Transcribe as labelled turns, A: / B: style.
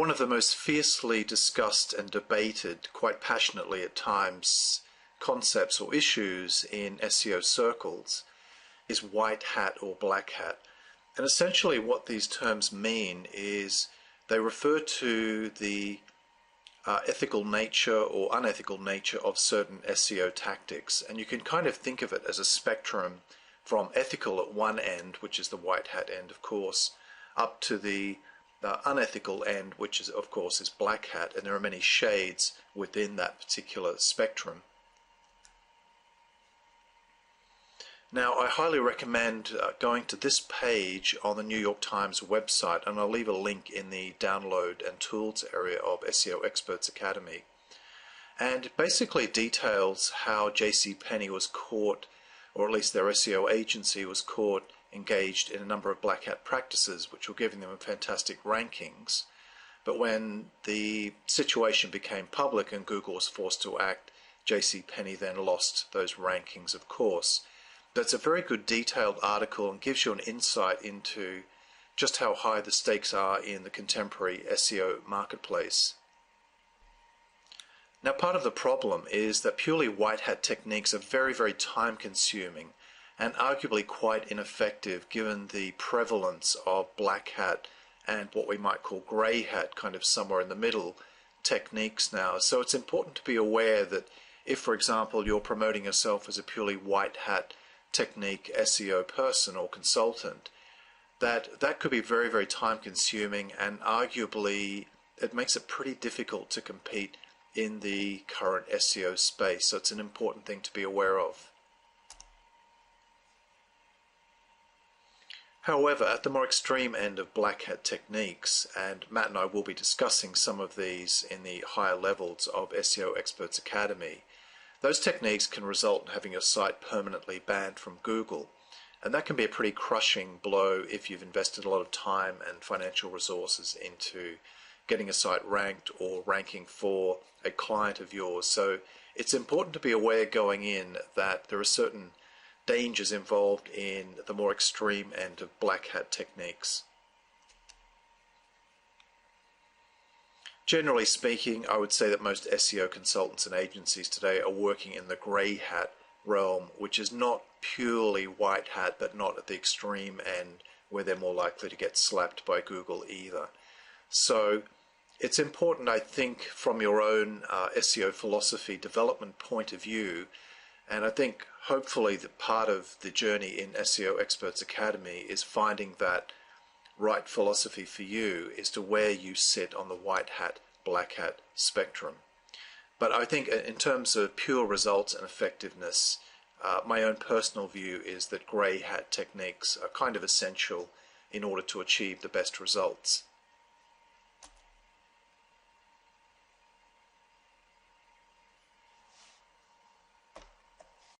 A: one of the most fiercely discussed and debated, quite passionately at times, concepts or issues in SEO circles is white hat or black hat. And essentially what these terms mean is they refer to the ethical nature or unethical nature of certain SEO tactics. And you can kind of think of it as a spectrum from ethical at one end, which is the white hat end, of course, up to the unethical end, which is, of course, is black hat. And there are many shades within that particular spectrum. Now, I highly recommend going to this page on the New York Times website, and I'll leave a link in the download and tools area of SEO Experts Academy. And it basically details how JCPenney was caught, or at least their SEO agency was caught, engaged in a number of black hat practices, which were giving them fantastic rankings. But when the situation became public and Google was forced to act, JCPenney then lost those rankings, of course. That's a very good detailed article and gives you an insight into just how high the stakes are in the contemporary SEO marketplace. Now, part of the problem is that purely white hat techniques are very, very time consuming and arguably quite ineffective given the prevalence of black hat and what we might call grey hat, kind of somewhere in the middle, techniques now. So it's important to be aware that if, for example, you're promoting yourself as a purely white hat technique SEO person or consultant, that could be very, very time consuming, and arguably it makes it pretty difficult to compete in the current SEO space. So it's an important thing to be aware of. However, at the more extreme end of black hat techniques, and Matt and I will be discussing some of these in the higher levels of SEO Experts Academy, those techniques can result in having your site permanently banned from Google, and that can be a pretty crushing blow if you've invested a lot of time and financial resources into getting a site ranked or ranking for a client of yours. So it's important to be aware going in that there are certain dangers involved in the more extreme end of black hat techniques. Generally speaking, I would say that most SEO consultants and agencies today are working in the grey hat realm, which is not purely white hat, but not at the extreme end where they're more likely to get slapped by Google either. So it's important, I think, from your own SEO philosophy development point of view, and I think hopefully that part of the journey in SEO Experts Academy is finding that right philosophy for you as to where you sit on the white hat, black hat spectrum. But I think in terms of pure results and effectiveness, my own personal view is that grey hat techniques are kind of essential in order to achieve the best results.